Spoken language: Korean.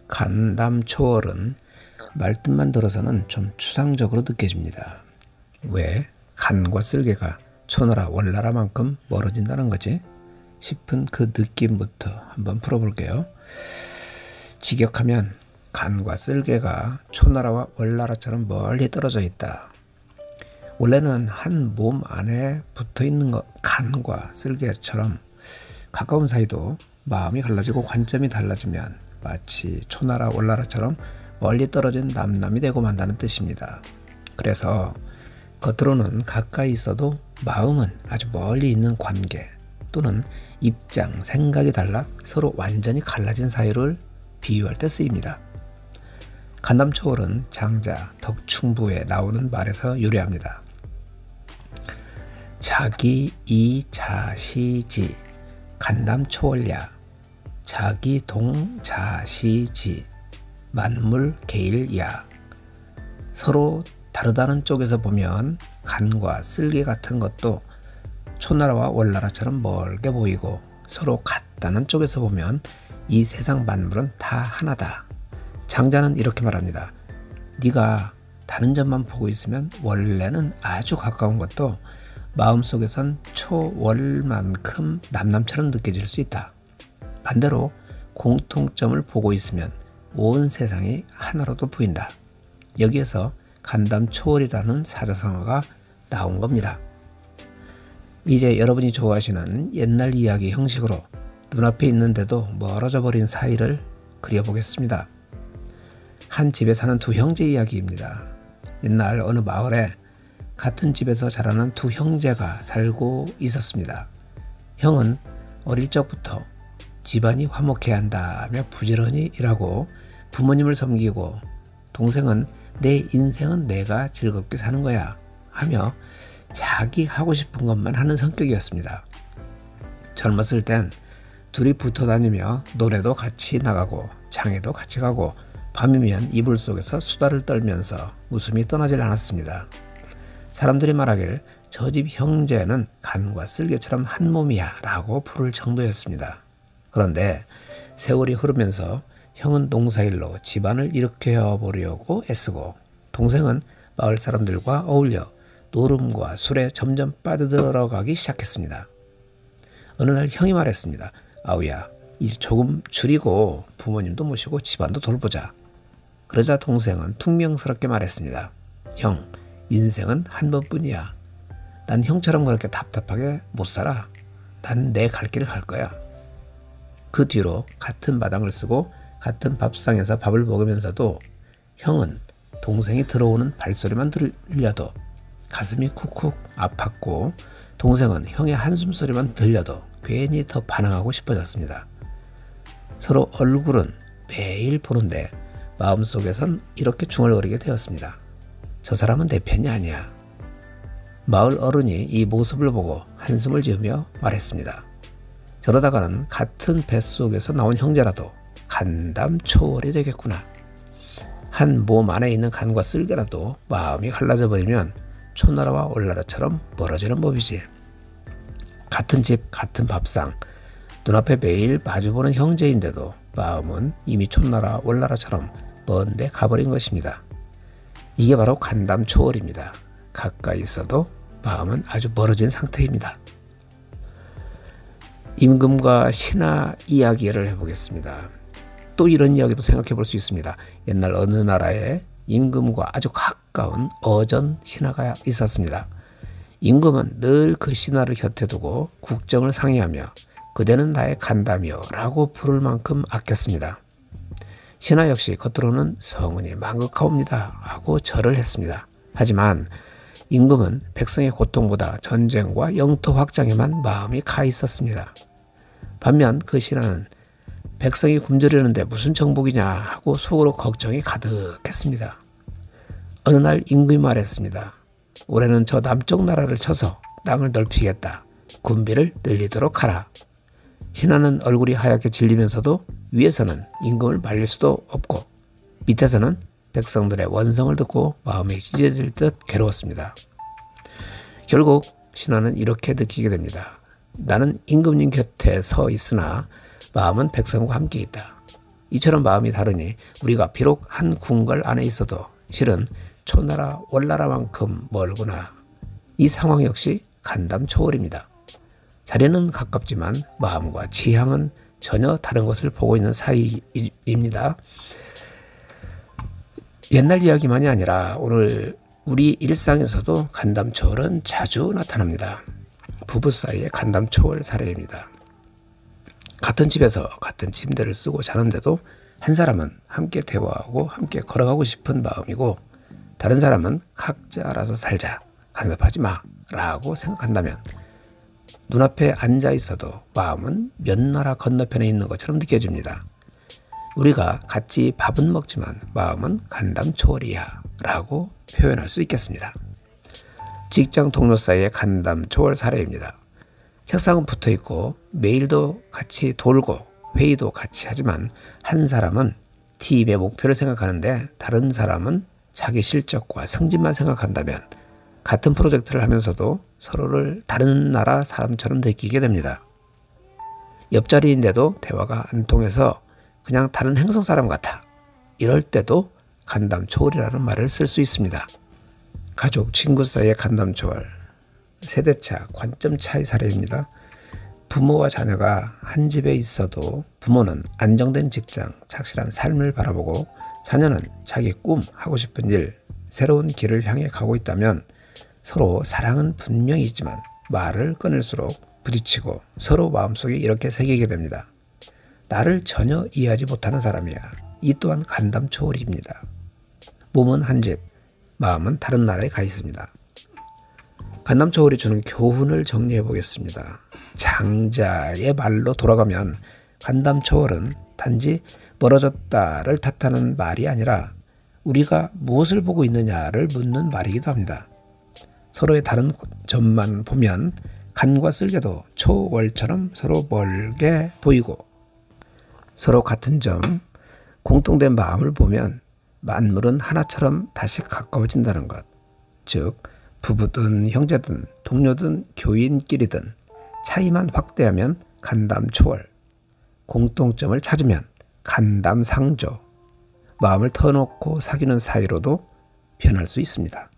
간담초월은 말뜻만 들어서는 좀 추상적으로 느껴집니다. 왜 간과 쓸개가 초나라 월나라만큼 멀어진다는 거지? 싶은 그 느낌부터 한번 풀어볼게요. 직역하면 간과 쓸개가 초나라와 월나라처럼 멀리 떨어져 있다. 원래는 한 몸 안에 붙어있는 간과 쓸개처럼 가까운 사이도 마음이 갈라지고 관점이 달라지면 마치 초나라 월나라처럼 멀리 떨어진 남남이 되고 만다는 뜻입니다. 그래서 겉으로는 가까이 있어도 마음은 아주 멀리 있는 관계 또는 입장, 생각이 달라 서로 완전히 갈라진 사이를 비유할 때 쓰입니다. 간담초월은 장자 덕충부에 나오는 말에서 유래합니다. 자기 이 자시지 간담초월야 자기 동 자시지 만물 개일야. 서로 다르다는 쪽에서 보면 간과 쓸개 같은 것도 초나라와 월나라처럼 멀게 보이고, 서로 같다는 쪽에서 보면 이 세상 만물은 다 하나다. 장자는 이렇게 말합니다. 네가 다른 점만 보고 있으면 원래는 아주 가까운 것도 마음속에선 초월만큼 남남처럼 느껴질 수 있다. 반대로 공통점을 보고 있으면 온 세상이 하나로도 보인다. 여기에서 간담초월이라는 사자성어가 나온 겁니다. 이제 여러분이 좋아하시는 옛날 이야기 형식으로 눈앞에 있는데도 멀어져 버린 사이를 그려보겠습니다. 한 집에 사는 두 형제 이야기입니다. 옛날 어느 마을에 같은 집에서 자라는 두 형제가 살고 있었습니다. 형은 어릴 적부터 집안이 화목해야 한다며 부지런히 일하고 부모님을 섬기고, 동생은 내 인생은 내가 즐겁게 사는 거야 하며 자기 하고 싶은 것만 하는 성격이었습니다. 젊었을 땐 둘이 붙어 다니며 노래도 같이 나가고 장에도 같이 가고 밤이면 이불 속에서 수다를 떨면서 웃음이 떠나질 않았습니다. 사람들이 말하길 저 집 형제는 간과 쓸개처럼 한 몸이야 라고 부를 정도였습니다. 그런데 세월이 흐르면서 형은 농사일로 집안을 일으켜 보려고 애쓰고, 동생은 마을 사람들과 어울려 노름과 술에 점점 빠져들어가기 시작했습니다. 어느 날 형이 말했습니다. 아우야, 이제 조금 줄이고 부모님도 모시고 집안도 돌보자. 그러자 동생은 퉁명스럽게 말했습니다. 형, 인생은 한 번뿐이야. 난 형처럼 그렇게 답답하게 못 살아. 난 내 갈 길을 갈 거야. 그 뒤로 같은 마당을 쓰고 같은 밥상에서 밥을 먹으면서도 형은 동생이 들어오는 발소리만 들려도 가슴이 쿡쿡 아팠고, 동생은 형의 한숨 소리만 들려도 괜히 더 반항하고 싶어졌습니다. 서로 얼굴은 매일 보는데 마음속에선 이렇게 중얼거리게 되었습니다. 저 사람은 내 편이 아니야. 마을 어른이 이 모습을 보고 한숨을 지으며 말했습니다. 저러다가는 같은 뱃속에서 나온 형제라도 간담초월이 되겠구나. 한 몸 안에 있는 간과 쓸개라도 마음이 갈라져 버리면 초나라와 월나라처럼 멀어지는 법이지. 같은 집 같은 밥상, 눈앞에 매일 마주보는 형제인데도 마음은 이미 초나라 월나라처럼 먼데 가버린 것입니다. 이게 바로 간담초월입니다. 가까이 있어도 마음은 아주 멀어진 상태입니다. 임금과 신하 이야기를 해보겠습니다. 또 이런 이야기도 생각해 볼 수 있습니다. 옛날 어느 나라에 임금과 아주 가까운 어전 신하가 있었습니다. 임금은 늘 그 신하를 곁에 두고 국정을 상의하며 그대는 나의 간담이여 라고 부를 만큼 아꼈습니다. 신하 역시 겉으로는 성은이 망극하옵니다 하고 절을 했습니다. 하지만 임금은 백성의 고통보다 전쟁과 영토 확장에만 마음이 가 있었습니다. 반면 그 신하는 백성이 굶주리는데 무슨 정복이냐 하고 속으로 걱정이 가득했습니다. 어느 날 임금이 말했습니다. 올해는 저 남쪽 나라를 쳐서 땅을 넓히겠다. 군비를 늘리도록 하라. 신하는 얼굴이 하얗게 질리면서도 위에서는 임금을 말릴 수도 없고 밑에서는 백성들의 원성을 듣고 마음이 찢어질 듯 괴로웠습니다. 결국 신하는 이렇게 느끼게 됩니다. 나는 임금님 곁에 서 있으나 마음은 백성과 함께 있다. 이처럼 마음이 다르니 우리가 비록 한 궁궐 안에 있어도 실은 초나라 월나라만큼 멀구나. 이 상황 역시 간담 초월입니다. 자리는 가깝지만 마음과 지향은 전혀 다른 것을 보고 있는 사이입니다. 옛날 이야기만이 아니라 오늘 우리 일상에서도 간담 초월은 자주 나타납니다. 부부 사이의 간담 초월 사례입니다. 같은 집에서 같은 침대를 쓰고 자는데도 한 사람은 함께 대화하고 함께 걸어가고 싶은 마음이고 다른 사람은 각자 알아서 살자, 간섭하지 마 라고 생각한다면 눈앞에 앉아 있어도 마음은 몇 나라 건너편에 있는 것처럼 느껴집니다. 우리가 같이 밥은 먹지만 마음은 간담 초월이야 라고 표현할 수 있겠습니다. 직장 동료 사이의 간담 초월 사례입니다. 책상은 붙어 있고 메일도 같이 돌고 회의도 같이 하지만 한 사람은 팀의 목표를 생각하는데 다른 사람은 자기 실적과 승진만 생각한다면 같은 프로젝트를 하면서도 서로를 다른 나라 사람처럼 느끼게 됩니다. 옆자리인데도 대화가 안 통해서 그냥 다른 행성 사람 같아. 이럴 때도 간담 초월이라는 말을 쓸 수 있습니다. 가족, 친구 사이의 간담 초월, 세대차, 관점 차이 사례입니다. 부모와 자녀가 한 집에 있어도 부모는 안정된 직장, 착실한 삶을 바라보고 자녀는 자기 꿈, 하고 싶은 일, 새로운 길을 향해 가고 있다면 서로 사랑은 분명히 있지만 말을 꺼낼수록 부딪히고 서로 마음속에 이렇게 새기게 됩니다. 나를 전혀 이해하지 못하는 사람이야. 이 또한 간담 초월입니다. 몸은 한 집, 마음은 다른 나라에 가 있습니다. 간담 초월이 주는 교훈을 정리해 보겠습니다. 장자의 말로 돌아가면 간담 초월은 단지 멀어졌다를 탓하는 말이 아니라 우리가 무엇을 보고 있느냐를 묻는 말이기도 합니다. 서로의 다른 점만 보면 간과 쓸개도 초월처럼 서로 멀게 보이고 서로 같은 점, 공통된 마음을 보면 만물은 하나처럼 다시 가까워진다는 것. 즉 부부든 형제든 동료든 교인끼리든 차이만 확대하면 간담 초월, 공통점을 찾으면 간담 상조, 마음을 터놓고 사귀는 사이로도 변할 수 있습니다.